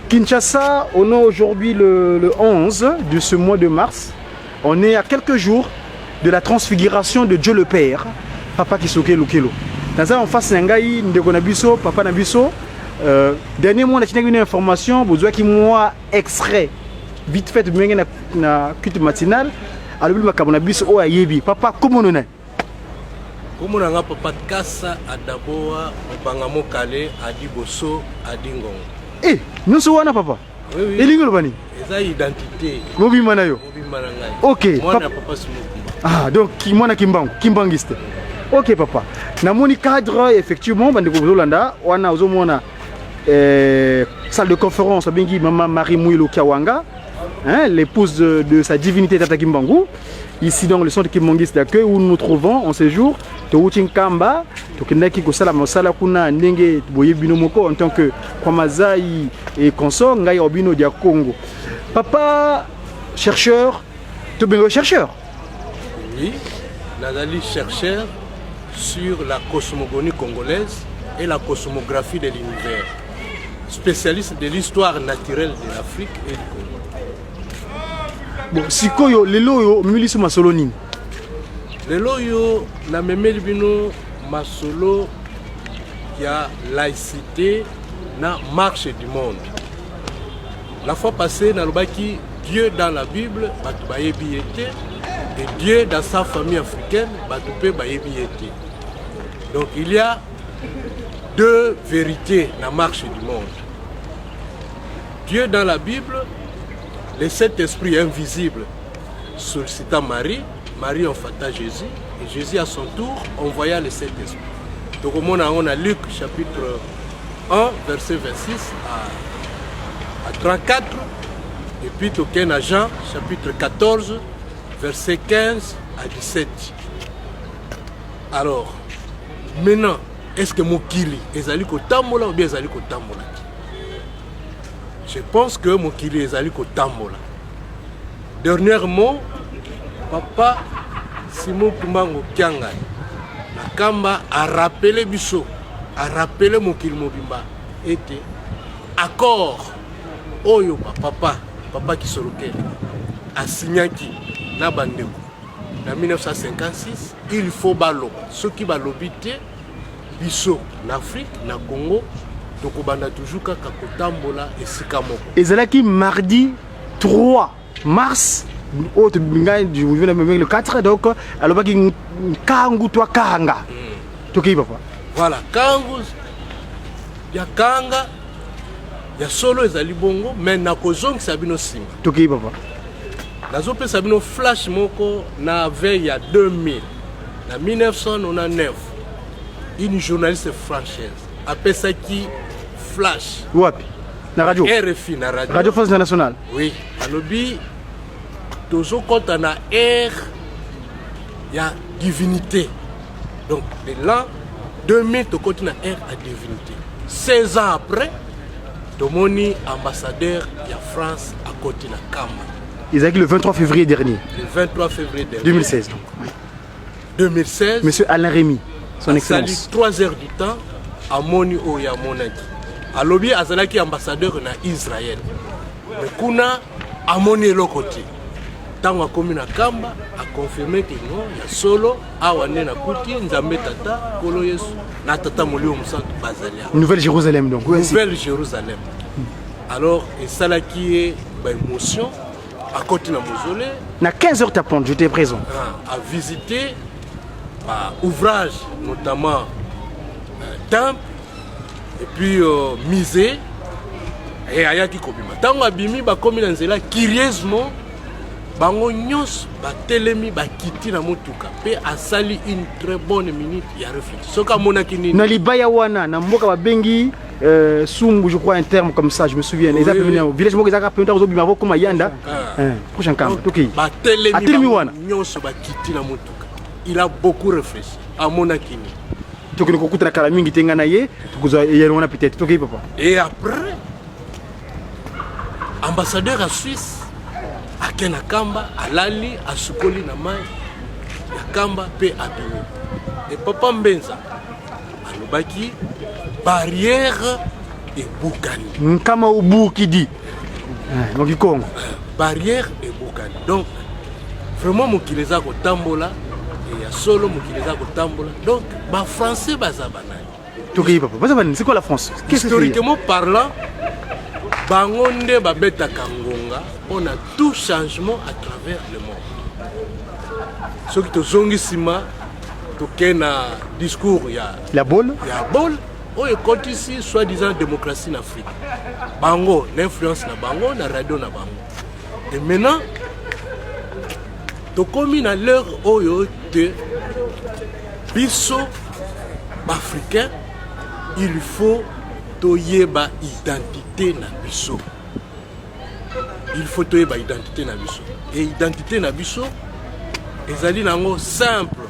Kinshasa, on est aujourd'hui le 11 de ce mois de mars. On est à quelques jours de la transfiguration de Dieu le Père, Papa Kisoke Lukelo. Dans ça, on face Nangaï, Ndekonabiso, Papa Nabiso. Dernier mois, on a une information, vous avez moi extrait, vite fait, na culte matinale. Alors, Makabonabiso, Ayebi. Papa, comment on est? Comment on a papa Kassa, Adaboa, Bangamo Kale, Adiboso, Adingon. Eh, nous sommes là, papa. Oui, oui. Et l'ingolobani. C'est identité. Mobi Manayo. Ok. Moi, papa Ah, donc, moi, Kimbangiste. Ok, papa. Dans mon cadre, effectivement, on a une salle de conférence, Maman Marie Mouilo Kiawanga, l'épouse de sa divinité Tata Kimbangu. Ici, dans le centre Kimbangiste d'accueil, où nous nous trouvons en séjour. Toutin Kamba, Tokinaki Kosala Masala Kuna, Nenge, Boye Binomoko, en tant que Kwamazai et consort, Ngai Obino Dia Congo. Papa, chercheur, tu es chercheur? Oui, Nazali chercheur sur la cosmogonie congolaise et la cosmographie de l'univers. Spécialiste de l'histoire naturelle de l'Afrique et du Congo. Bon, si Koyo, Lelo Yo, Mulisu Masolonine. Lelo yo na memeli bino masolo ya laïcité na marche du monde. La fois passée na lobaki Dieu dans la Bible batubaye biété et Dieu dans sa famille africaine batupe baye biété. Donc il y a deux vérités na marche du monde. Dieu dans la Bible, le Saint-Esprit invisible sollicitant Marie. Marie enfanta Jésus et Jésus à son tour envoya le Saint-Esprit. Donc on a Luc chapitre 1 verset 26 à 34 et puis on a Jean chapitre 14 verset 15 à 17. Alors maintenant, est-ce que Mokili ezali kotambola ou bien ezali kotambola? Je pense que Mokili ezali kotambola. Dernièrement, Papa Simon Kumbango Kianga Nakamba a rappelé Bisso, a rappelé Mokili Mobimba était accord Oyo Papa Kisoloke a signé qui na bandeko en 1956 il faut balo ceux qui balobité Bisso en Afrique na Congo tokobanda toujours kaka kotambola esika moko. Ezalaki mardi 3 mars. Le 4, donc, alors qu'il Kangu toi Kanga. Toki papa. Voilà, Kangu, il y a Kanga, il y a solo ezali bongo, mais na kozong sabino sim. Toki papa. Na zope sabino flash moko na veille il y a 2000. En 1999, une journaliste française appelle ça qui flash. Wapi? Na radio. RFI na radio. Radio France Internationale. Oui, alobi toujours quand on a air, il y a divinité. Donc, de l'an 2000, tu continues à air à divinité. 16 ans après, tu es ambassadeur de la France à côté de la Kamba. Ils ont dit le 23 février dernier. Le 23 février dernier. 2016. Donc. 2016. Monsieur Alain Rémy, son excellence. 3 heures du temps, à Moni Oya Monaki. À Lobby, Azalaki ambassadeur en Israël. Mais Kuna, à Moni Lokoti. Tant a commis na Kamba a confirmé que non, il y a solo awane na kuti nzambe tata kolo yesu na tata molio musantu bazalia. Nouvelle Jérusalem donc. Nouvelle Jérusalem. Alors et ça là qui est bah, émotion à côté na mausolée. Na 15h tapante, j'étais présent. À visiter ouvrage notamment temple et puis musée et ayaki kobima. Tant abimi ba komi na nzela curieusement bango nyos ba telemi ba kiti na motuka pe asali une très bonne minute ya réflexion soka monaki nini na libaya wana na mboka babengi Sumbu je crois un terme comme ça je me souviens les appels au village moko ezaka penta zo bima comme yanda prochain camp toki ba telemi wana nyos ba kiti na motuka il a beaucoup réfléchi à monaki ni toki ko kutana kala mingi tenga na ye tukuza yelona peut-être toki papa et après ambassadeur à Suisse Akena Kamba, Alali, Asukoli na mai, ya Kamba pe abimi. Et Papa Mbenza, alobaki barrière ebukani. Kama ubu qui dit. Donc il Congo. Barrière ebukani. Donc vraiment mokili eza kotambola et ya solo mokili eza kotambola. Donc ba français baza banani. Toki papa. C'est quoi la France? Historiquement parlant, bango nde babetaka ngonga, on a tout changement à travers le monde. Ce qui te zongi sima, toke na discours ya la bolle. Ya bolle. On écoute ici soi-disant démocratie en Afrique. Bango, l'influence na bango, na radio na bango. Et maintenant, to komi na l'heure oyo te biso africain, il faut toyeba identité na biso. Il faut toyeba identité na biso. Et identité na biso, ezali nango simple.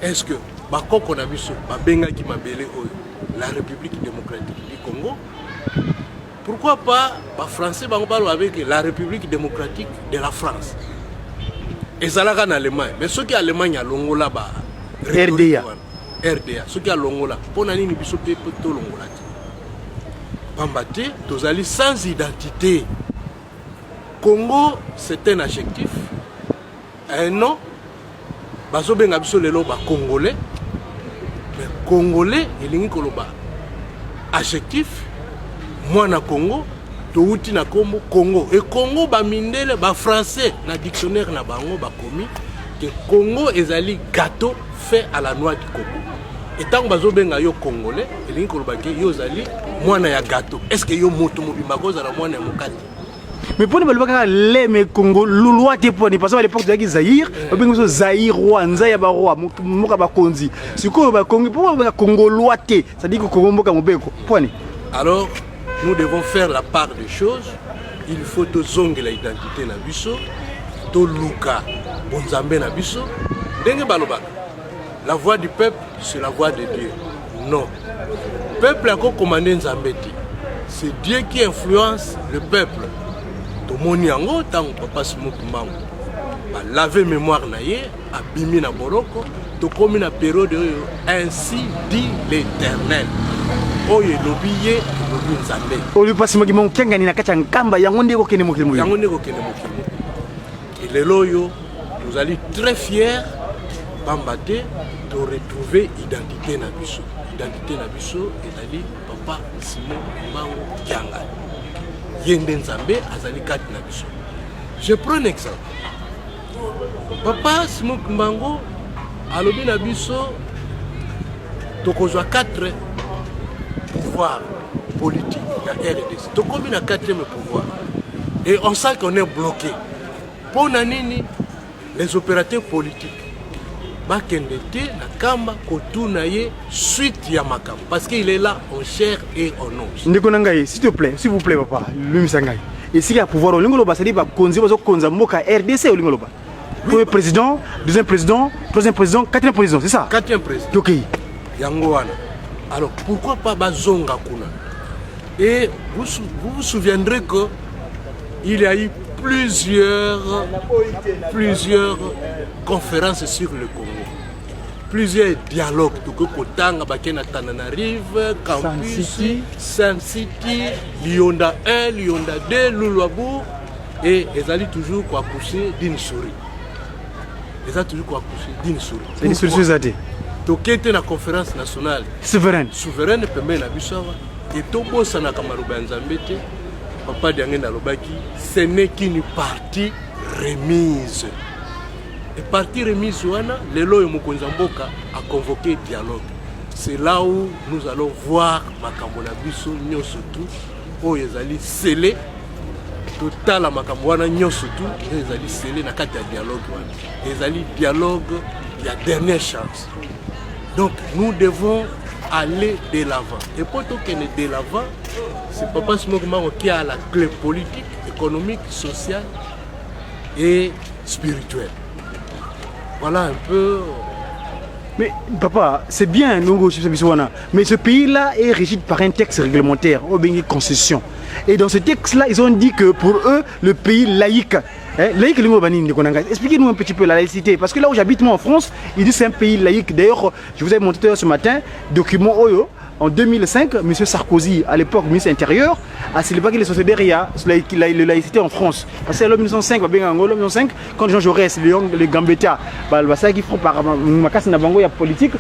Est-ce que bakoko na biso babengaki mabele oyo la République démocratique du Congo? Pourquoi pas les Français parlent avec la République démocratique de la France? Et ça là en Allemagne. Mais ceux qui sont en Allemagne, à Longola, RDA. RDA. Ceux qui sont en Longola, pour n'aller ni biso pe to Longola. Pambate, tous allés sans identité. Congo, c'est un adjectif. Un nom. Baso benga biso lelo ba Congolais. Mais Congolais, il y a un adjectif. Moi na Congo, touti na Congo, Congo. Et Congo ba mindele ba français na dictionnaire na bango ba komi que Congo ezali gâteau fait à la noix du coco. Et tant bazo benga yo Congolais, elingi koloba ke yo zali mwana ya gâteau. Est-ce que yo moto mobimba ko za mwana ya mokati? Mais pour ne pas les mais Congo loi te poni parce que à l'époque de Zaïre, on bengo Zaïre roi, nzaya ba roi, moka ba konzi. Siko ba Congo pour ba Congo loi te, ça dit que Congo moka mobeko. Poni. Alors nous devons faire la part des choses. Il faut to zonge la identité na biso, to luka bonzambe na biso. Ndenge baloba. La voix du peuple, c'est la voix de Dieu. Non. Le peuple a commandé Nzambeti. C'est Dieu qui influence le peuple. To moni yango tango papa Simoki Mbangu. Ba laver mémoire na ye, abimi na boroko, to komi na période ainsi dit l'Éternel. Oye lobiye lobi Nzambe. Oli pasi Simoki Mbangu kengani na kati nkamba yango ndeko kene mokili moyo. Yango ndeko kene mokili. Et le loyo, nous allons très fiers Bambate de retrouver l'identité na biso. L'identité na biso ezali papa Simoki Mbangu Kianga. Yende Nzambe azali kati na biso. Je prends un exemple. Papa Simoki Mbangu alobi na biso tokozwa 4 pouvoirs politiques na RDC. Tokomi na 4e pouvoir. Et on sent qu'on est bloqué. Pour nanini les opérateurs politiques bakendete na kamba kotuna ye suite ya makam parce qu'il est là en chair et en os. Ndeko nangai s'il te plaît, s'il vous plaît papa, lui sangai. Et s'il y a pouvoir lingolo ba sali ba konzi bazo konza mboka RDC o lingolo ba. Premier président, deuxième président, troisième président, quatrième président, c'est ça? Quatrième président. OK. Yango wana. Alors pourquoi pas bazonga kuna? Et vous vous souviendrez que il y a eu plusieurs conférences sur le Congo, plusieurs dialogues. Kotanga Bakena Tananarive, Campus, Sun City, Lionda 1, Lionda 2, Luluabu, et ils allaient toujours pousser d'une souris. Ils allaient toujours pousser d'une souris. C'est une solution zadé. Tokete na conférence nationale souveraine. Souveraine pembe na bisawa. Et tobo sana kamaruba nzambete. Papa Diangé Lobaki, ce n'est qu'une partie remise. Et partie remise, le Loi Mokonzamboka a convoqué dialogue. C'est là où nous allons voir Makamona Bisso, Nyosutu, où ils allaient sceller. Total à Makamona Nyosutu, ils allaient sceller dans le dialogue. Ils allaient dialogue, la dernière chance. Donc nous devons aller de l'avant. Et pour tout qu'il est de l'avant, c'est Papa Simoki Mbangu qui a la clé politique, économique, sociale et spirituelle. Voilà un peu. Mais papa, c'est bien, mais ce pays-là est régi par un texte réglementaire, une concession. Et dans ce texte-là, ils ont dit que pour eux, le pays laïque, laïque, expliquez-nous un petit peu la laïcité. Parce que là où j'habite moi en France, ils disent que c'est un pays laïque. D'ailleurs, je vous ai montré ce matin, document Oyo, en 2005, M. Sarkozy, à l'époque ministre intérieur, a célébré qu'il est sorti derrière la laïcité en France. Parce que en 1905, quand Jean Jaurès, les Gambetta, qui font par la politique,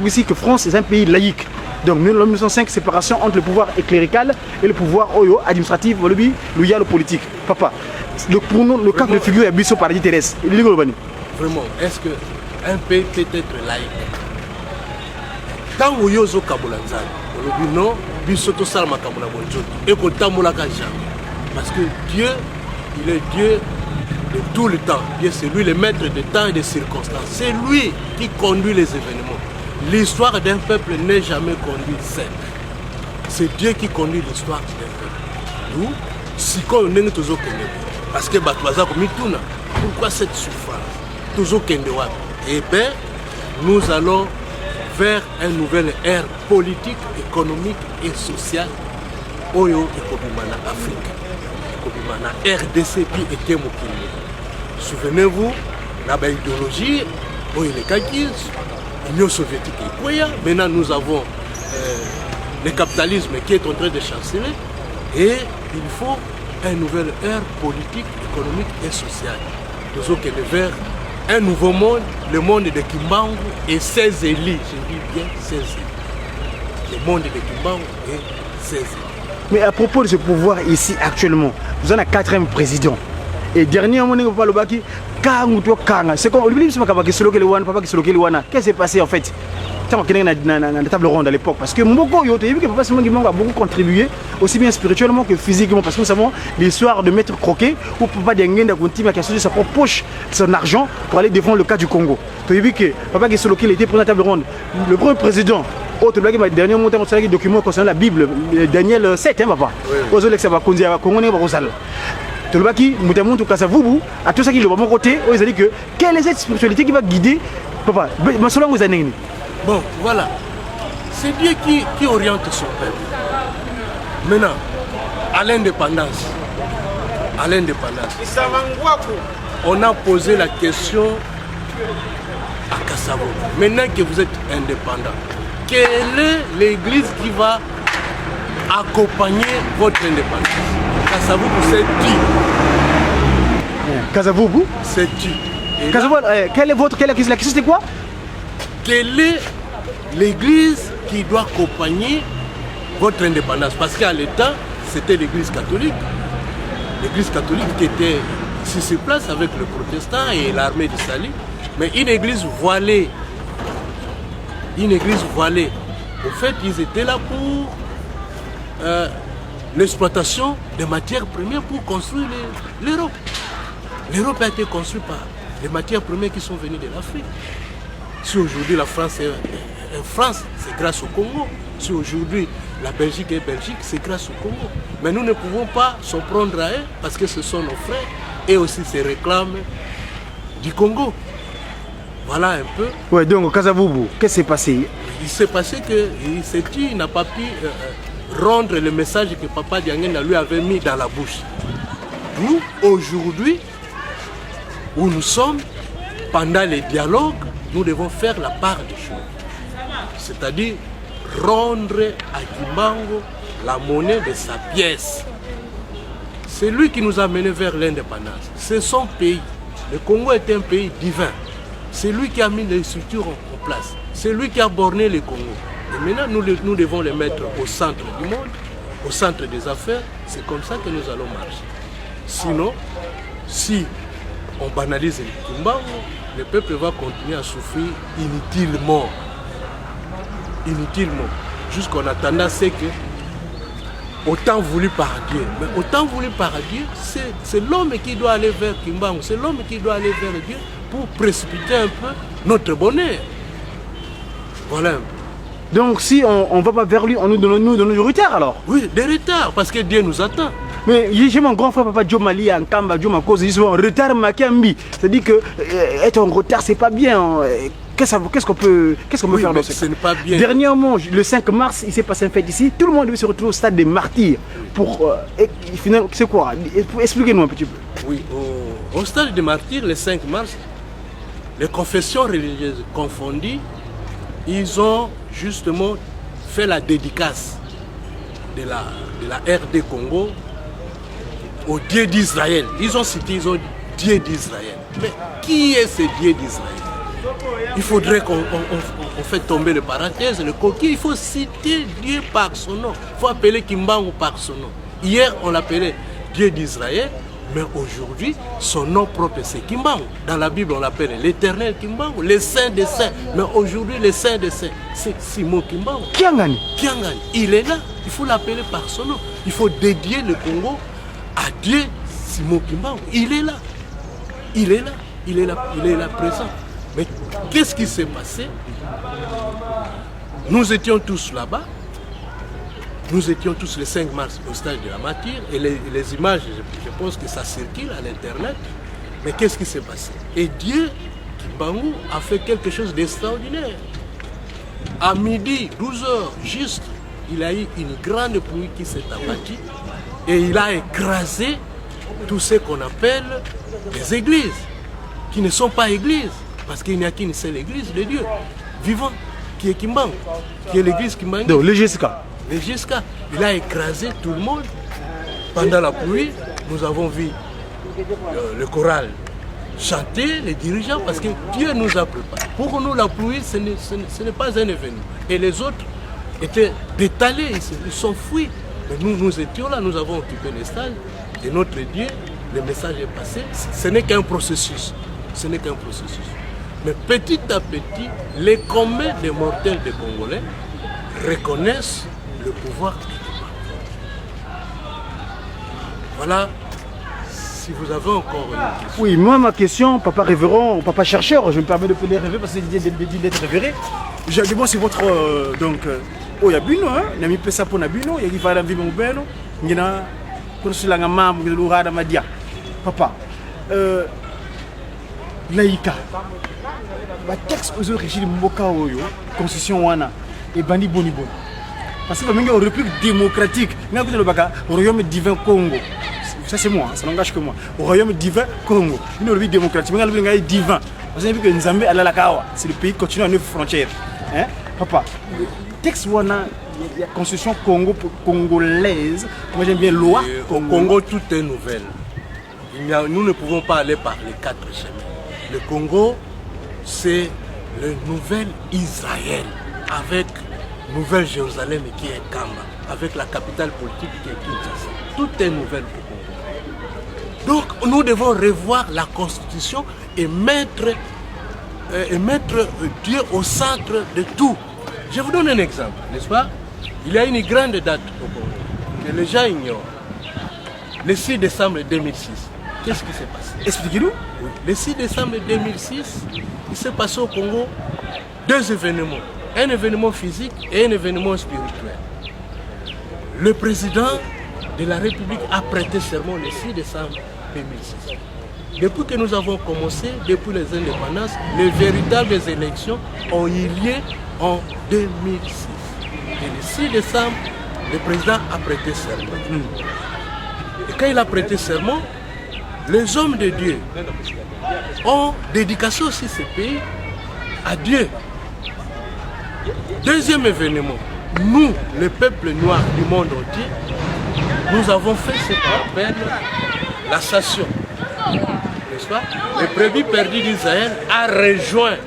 ici que France est un pays laïque. Donc, en 1905, séparation entre le pouvoir clérical et le pouvoir administratif, le politique. Papa, pour nous, le cas de figure est Bissot Paradis Thérèse. Vraiment, est-ce qu'un pays peut être laïque? Tant que vous avez Kabolanzan, vous avez non, Bissot Salma Kabulabonjo, et que Tamolaka jamais. Parce que Dieu, il est Dieu de tout le temps. Dieu, c'est lui le maître des temps et des circonstances. C'est lui qui conduit les événements. L'histoire d'un peuple n'est jamais conduite seule. C'est Dieu qui conduit l'histoire d'un peuple. Nous, si on est toujours connu, parce que Batouaza comme Mituna, pourquoi cette souffrance? Toujours Kendewa. Eh bien, nous allons vers une nouvelle ère politique, économique et sociale. Oyo ekobimana Afrique, ekobimana RDC puis était mokili. Souvenez-vous, la idéologie, oyo les kakis, l'Union soviétique et quoi. Maintenant nous avons le capitalisme qui est en train de chanceler et il faut une nouvelle ère politique, économique et sociale. Nous allons vers un nouveau monde, le monde de Kimbangu et ses élites. Je dis bien ses élites. Le monde de Kimbangu et ses élites. Mais à propos de ce pouvoir ici actuellement, vous en avez 4e président. Et dernièrement, on parle de c'est comme qu'est-ce qui s'est passé en fait? Dans la table ronde à l'époque, parce que Mboko a beaucoup contribué, aussi bien spirituellement que physiquement, parce que nous savons l'histoire de Maître Croquet, où Papa Diengenda qui a sorti sa propre poche, son argent, pour aller défendre le cas du Congo. Tu as vu que Papa Guessoloké était pour la table ronde. Le premier président, autre blague, le dernier montant, on a document concernant la Bible, Daniel 7, hein, papa. Aux élections, ça va conduire à Congo, Tolobaki, Moutamoun, Kasavubu, à tout ça qui est de mon côté, ils ont dit que quelle est cette spiritualité qui va guider Papa, Massola vous années. Bon, voilà. C'est Dieu qui oriente son peuple. Maintenant, à l'indépendance, on a posé la question à Kassavo. Maintenant que vous êtes indépendant, quelle est l'église qui va accompagner votre indépendance? Kassavo, c'est qui? Kasavubu, c'est qui? quelle est votre la question c'était quoi? Quelle est l'église qui doit accompagner votre indépendance? Parce qu'à l'État, c'était l'église catholique. L'église catholique qui était ici sur place avec le protestant et l'armée de Sali. Mais une église voilée. Au fait, ils étaient là pour l'exploitation des matières premières pour construire l'Europe. L'Europe a été construite par les matières premières qui sont venues de l'Afrique. Si aujourd'hui la France est France, c'est grâce au Congo. Si aujourd'hui la Belgique est Belgique, c'est grâce au Congo. Mais nous ne pouvons pas s'en prendre à eux parce que ce sont nos frères et aussi ces réclames du Congo. Voilà un peu. Ouais, donc Kasavubu, qu'est-ce qui s'est passé? Il s'est passé que il n'a pas pu rendre le message que Papa Diangena lui avait mis dans la bouche. Nous, aujourd'hui, où nous sommes, pendant les dialogues, nous devons faire la part des choses. C'est-à-dire rendre à Kimbangu la monnaie de sa pièce. C'est lui qui nous a menés vers l'indépendance. C'est son pays. Le Congo est un pays divin. C'est lui qui a mis les structures en place. C'est lui qui a borné le Congo. Et maintenant, nous devons les mettre au centre du monde, au centre des affaires. C'est comme ça que nous allons marcher. Sinon, si on banalise le Kimbangu, le peuple va continuer à souffrir inutilement. Jusqu'en attendant, c'est que autant voulu par Dieu. Mais autant voulu par Dieu, c'est l'homme qui doit aller vers Kimbangu. C'est l'homme qui doit aller vers Dieu pour précipiter un peu notre bonheur. Voilà un peu. Donc si on ne va pas vers lui, on nous donne du retard alors? Oui, des retards, parce que Dieu nous attend. Mais j'ai mon grand frère Papa Joe Mali en Kamba, Joe Makos, il dit souvent retard Makambi. C'est-à-dire que être en retard, c'est pas bien. Qu'est-ce qu'on peut faire dans ce n'est pas bien. Dernièrement, le 5 mars, il s'est passé un fête ici. Tout le monde devait se retrouver au stade des martyrs. Pour finalement, c'est quoi? Expliquez-nous un petit peu. Oui, au stade des martyrs, le 5 mars, les confessions religieuses confondues, ils ont justement fait la dédicace de la RD Congo au Dieu d'Israël. Ils ont cité, ils ont dit Dieu d'Israël. Mais qui est ce Dieu d'Israël? Il faudrait qu'on fait tomber les parenthèses, le coquille. Il faut citer Dieu par son nom. Il faut appeler Kimbangu par son nom. Hier, on l'appelait Dieu d'Israël, mais aujourd'hui, son nom propre, c'est Kimbangu. Dans la Bible, on l'appelle l'Éternel Kimbangu, le Saint des Saints. Mais aujourd'hui, le Saint des Saints, c'est Simon Kimbangu. Kiangani. Kiangani. Il est là. Il faut l'appeler par son nom. Il faut dédier le Congo à Dieu, Simon Kimbangu. Il est là. Il est là. Il est là. Il est là présent. Mais qu'est-ce qui s'est passé? Nous étions tous là-bas. Nous étions tous le 5 mars au stade de la Martyre. Et les images, je pense que ça circule à l'Internet. Mais qu'est-ce qui s'est passé? Et Dieu, Kimbangu, a fait quelque chose d'extraordinaire. À midi, 12h, juste, il a eu une grande pluie qui s'est abattue. Et il a écrasé tout ce qu'on appelle les églises, qui ne sont pas églises. Parce qu'il n'y a qu'une seule église de Dieu, vivant, qui est Kimbangu, qui est l'église Kimbangu. Donc, le GSK. Le GSK, il a écrasé tout le monde. Pendant la pluie, nous avons vu le choral chanter, les dirigeants, parce que Dieu nous a préparé. Pour nous, la pluie, ce n'est pas un événement. Et les autres étaient détalés, ils sont fuis. Mais nous étions là, nous avons occupé les stades. Et notre Dieu, le message est passé. Ce n'est qu'un processus. Ce n'est qu'un processus. Mais petit à petit, les combats des mortels des Congolais reconnaissent le pouvoir du Kimbangu. Voilà, si vous avez encore une question. Oui, moi ma question, papa révérend, papa chercheur, je me permets de les rêver parce que c'est d'être révéré. Je demande si votre oh ya bino hein, na mi pesa pour na bino, ya gifara vive mon beno, ngina kursula ngama ngulu rada madia. Papa laïka. Ba texte aux régime mboka oyo, constitution wana et bandi boni boni. Parce que même en République démocratique, nous avons le royaume divin Congo. Ça c'est moi, ça n'engage que moi. Au royaume divin Congo, une République démocratique, nous avons le divin. Parce que Nzambe ala la kawa, c'est le pays qui continue à 9 frontières. Hein? Papa, le texte wana, la constitution Congo congolaise, moi j'aime bien loi. Au Congo, tout est nouvelle. Nous ne pouvons pas aller par les 4 chemins. Le Congo, c'est le nouvel Israël avec Nouvelle Jérusalem qui est Kamba, avec la capitale politique qui est Kinshasa. Tout est nouvelle pour Congo. Donc nous devons revoir la constitution et mettre Dieu au centre de tout. Je vous donne un exemple, n'est-ce pas? Il y a une grande date au Congo que les gens ignorent. Le 6 décembre 2006, qu'est-ce qui s'est passé? Expliquez-nous. Le 6 décembre 2006, il s'est passé au Congo 2 événements. Un événement physique et un événement spirituel. Le président de la République a prêté serment le 6 décembre 2006. Depuis que nous avons commencé, depuis les indépendances, les véritables élections ont eu lieu en 2006. Et le 6 décembre, le président a prêté serment. Et quand il a prêté serment, les hommes de Dieu ont dédicacé aussi ce pays à Dieu. Deuxième événement, nous, le peuple noir du monde entier, nous avons fait ce qu'on appelle l'assassin. N'est-ce pas? Le prévu perdu d'Israël a rejoint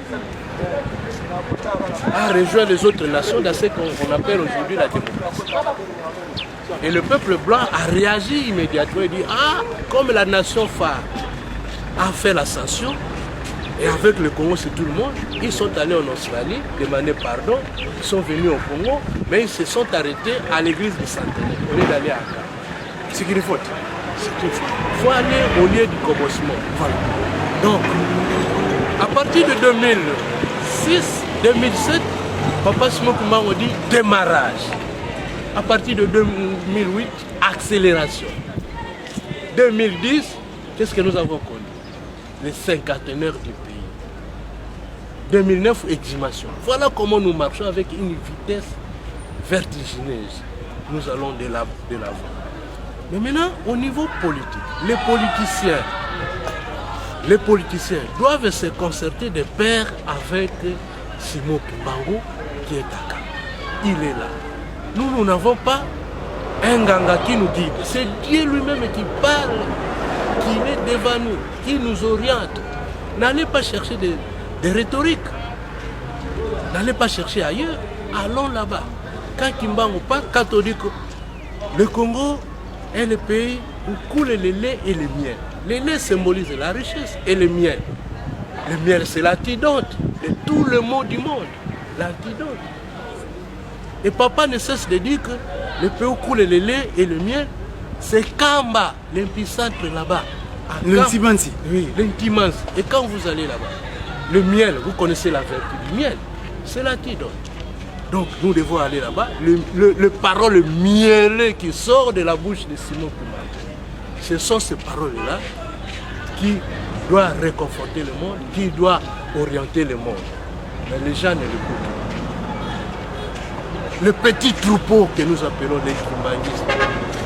les autres nations dans ce qu'on appelle aujourd'hui la démocratie. Et le peuple blanc a réagi immédiatement et dit, ah, comme la nation phare a fait l'ascension, et avec le Congo, c'est tout le monde. Ils sont allés en Australie, demander pardon. Ils sont venus au Congo, mais ils se sont arrêtés à l'église du Centenaire, au lieu d'aller à Accra. C'est une faute. C'est une faute. Il faut aller au lieu du commencement. Voilà. Donc, à partir de 2006, 2007, Papa Simon Kimbangu dit démarrage. À partir de 2008, accélération. 2010, qu'est-ce que nous avons connu? Les cinquantenaires du pays. 2009, exhumation. Voilà comment nous marchons avec une vitesse vertigineuse. Nous allons de l'avant. Mais maintenant, au niveau politique, les politiciens doivent se concerter de pair avec Simon Kimbangu qui est à Kamba. il est là. Nous n'avons pas un ganga qui nous guide. C'est Dieu lui-même qui parle, qui est devant nous, qui nous oriente. N'allez pas chercher des rhétoriques. N'allez pas chercher ailleurs. Allons là-bas. Quand Kimbangu parle, quand on dit que le Congo est le pays où coule le lait et le miel. Le lait symbolise la richesse et le miel. Le miel, c'est l'antidote de tout le maux du monde. L'antidote. Et papa ne cesse de dire que le pays où coule le lait et le miel, c'est Kamba, l'impuissante là-bas. L'intimancy. Oui, l'intimancy. Et quand vous allez là-bas, le miel, vous connaissez la vertu du miel, c'est l'antidote. Donc nous devons aller là-bas. Le parole mielé qui sort de la bouche de Simon Kimbangu, ce sont ces paroles-là qui doivent réconforter le monde, qui doivent orienter le monde. Mais les gens ne l'écoutent pas. Le petit troupeau que nous appelons les Kimbanguistes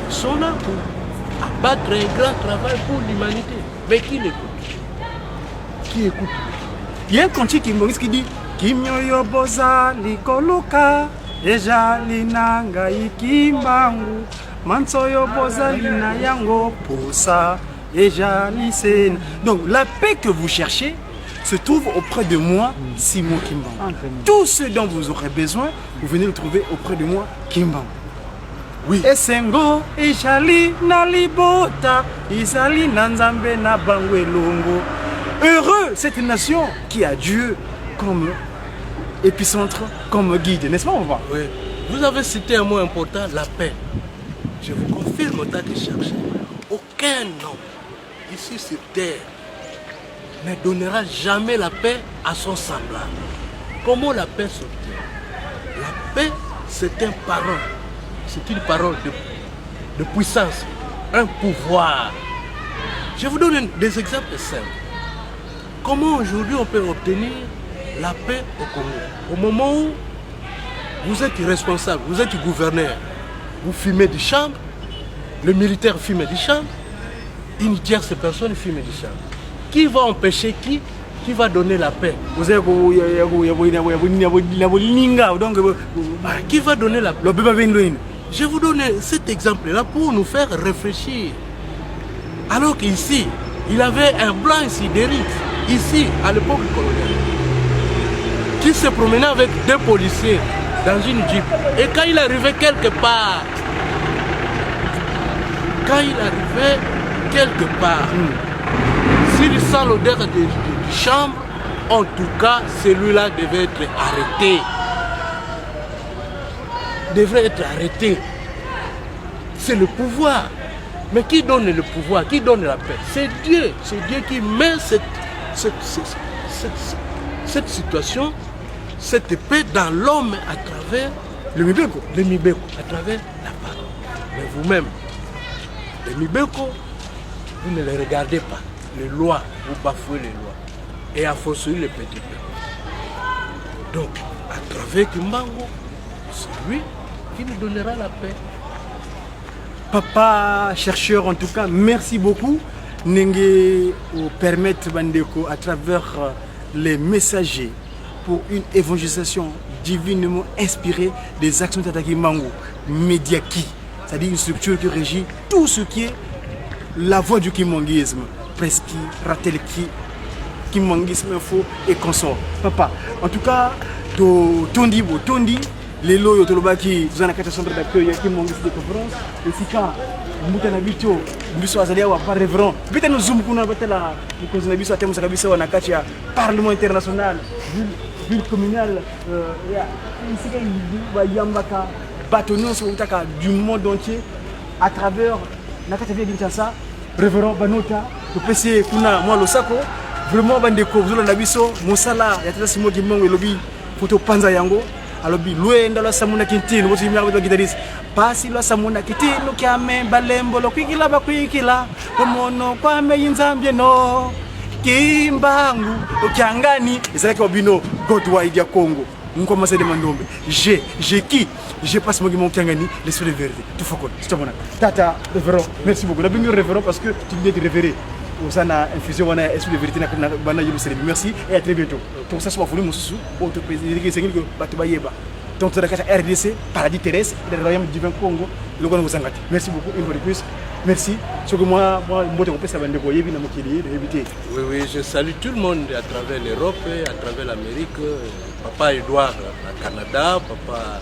sont là pour abattre un grand travail pour l'humanité. Mais qui l'écoute? Qui écoute? Il y a un cantique qui dit Kimyoyo boza likoluka eja linanga ikimbangu mansoyo boza lina yango posa eja lisena. Donc la paix que vous cherchez se trouve auprès de moi, Simon Kimbangu. Tout ce dont vous aurez besoin, vous venez le trouver auprès de moi, Kimbangu. Oui. Esengo ejali na libota izali na nzambe na bango elongo. Heureux cette nation qui a Dieu comme épicentre, comme guide, n'est-ce pas, on va? Oui. Vous avez cité un mot important, la paix. Je vous confirme, autant que chercher, aucun homme ici sur terre ne donnera jamais la paix à son semblable. Comment la paix s'obtient? La paix, c'est un parole. C'est une parole de puissance, un pouvoir. Je vous donne des exemples simples. Comment aujourd'hui on peut obtenir la paix au Congo? Au moment où vous êtes responsable, vous êtes gouverneur, vous fumez des chambres, le militaire fume des chambres, une tierce personne fume des chambres. Qui va empêcher qui? Qui va donner la paix? Qui va donner la paix? Je vous donne cet exemple-là pour nous faire réfléchir. Alors qu'ici, il avait un blanc ici, d'Éric, ici, à l'époque coloniale, qui se promenait avec deux policiers dans une jeep. Et quand il arrivait quelque part, s'il sent l'odeur de chambre, en tout cas, celui-là devait être arrêté. Devrait être arrêté. C'est le pouvoir. Mais qui donne le pouvoir? Qui donne la paix? C'est Dieu. C'est Dieu qui met cette situation, cette paix dans l'homme à travers le Mibeko, à travers la parole. Mais vous-même, les Mibeko, vous ne les regardez pas. Les lois, vous bafouez les lois. Et à fortiori les petits peuples. Donc, à travers Kimbangu, c'est lui qui nous donnera la paix. Papa, chercheur, en tout cas, merci beaucoup. Nenge permettre Bandeko à travers les messagers pour une évangélisation divinement inspirée des actions de Tata Kimbangu, Mediaki, c'est-à-dire une structure qui régit tout ce qui est la voie du kimbanguisme, Preski, Ratelki, Kimbanguisme Info et consort. Papa, en tout cas, Tondi, les loyaux Tolobaki, vous en avez 4 centres d'accueil, Kimbanguisme de conférence, et Sika, Moutana Bicho, Biso Azalia ou par révérend. Vite nous zoom qu'on a battu la Biso à Temo Sakabisa ou Nakacha, Parlement international, ville communale, Yambaka, bâtonniers du monde entier à travers Nakata Via Kinshasa, révérend Banota, le PC Kuna, moi le Sako, vraiment Bandeko, vous avez Biso, Moussala, Yatata Simo Kimbangu, Lobby, Photo Panza Yango. Alors, loin dans la Samuna Quintine, vous avez le guitariste. Pas si la Samuna Quintine, qui a même Balembo, le Kikila Bakwikila, le Mono, Kwame Yinzambieno, Kimbangu, le Kiangani, et c'est là qu'on bino, Godwa Idia Congo. Nous commençons à demander j'ai qui? J'ai pas ce mot qui manque Kiangani, l'esprit de vérité. Tout faut c'est bon. Tata, révérend, merci beaucoup. La bienvenue révérend parce que tu viens de révérer. Vous avez infusé un esprit de vérité dans la Merci et à très bientôt. Pour ça, je vais vous montrer autre président qui est donc la RDC paradis terrestre le royaume divin Congo le Congo Zangati. Merci beaucoup une fois de plus. Merci. Ce que moi je peux ça bande boyer na mokili éviter. Oui, je salue tout le monde à travers l'Europe, à travers l'Amérique, papa Edouard au Canada, papa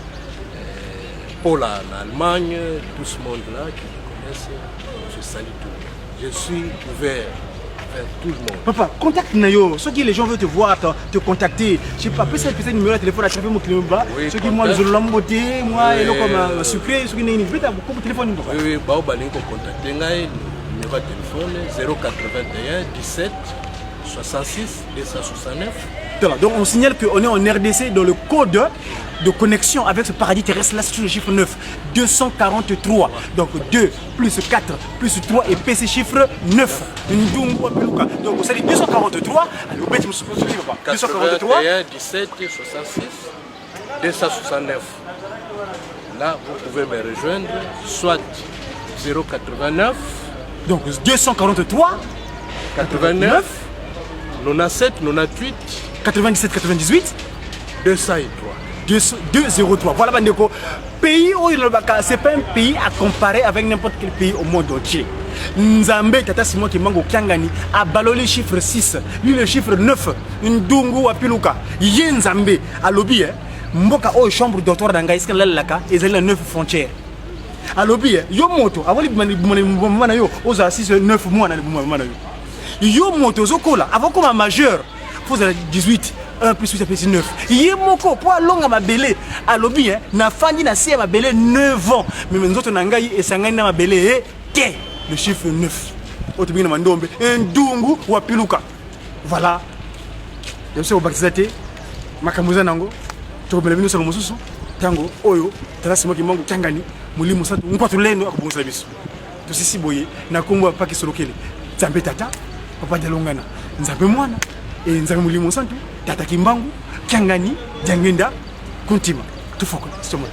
Paul en Allemagne, tout ce monde-là qui me connaissent, je salue tout le monde. Je suis ouvert vers tout le monde. Papa, contacte Nayo. Ceux qui les gens veulent te voir, te contacter. Je sais pas, peut-être numéro de téléphone à travers mon client bas. Ceux qui moi je l'emboté, moi et comme sucré, ceux qui n'ont pas beaucoup de téléphone. Oui, bah on va contacter Nayo. Numéro de téléphone 081 17 66 269. Donc on signale qu'on est en RDC dans le code de connexion avec ce paradis terrestre là, c'est le chiffre 9, 243. Donc 2 plus 4 plus 3 et PC chiffre 9. Donc vous savez 243. Alors, 241 17 66 269. Là, vous pouvez me rejoindre, soit 089. Donc 243 89 97 98 97 98 203. 203. Voilà Bandeko. Pays où c'est pas un pays à comparer avec n'importe quel pays au monde entier. Nzambe Tata Simon Kimbangu Kiangani a balolé le chiffre 6, lui le chiffre 9. Ndungu wa Piluka. Yé Nzambe a lobby mboka o chambre docteur d'Anga iska lalaka et les 9 frontières. A lobby yo moto avant le yo aux 6 9 mois na le yo moto zokola avant comme majeur faut 18 1 plus 8 plus 9 yé moko pour longa mabele a lobby na fandi na sia mabele 9 ans mais nzoto na ngai esangani na mabele ke le chiffre 9 otubina mandombe ndungu wa Piluka. Voilà je sais au baptisate makamuza nango to bele bino sango mususu tango oyo Tata Simon Kimbangu Kiangani mulimo satu nkwatu leno akubonza biso to sisi boye na kombo pa kisolokele Nzambe Tata papa Jalongana Nzambe mwana et Nzambe mulimo santu Tata Kimbangu Kiangani Jangenda Kuntima tufoko c'est moi.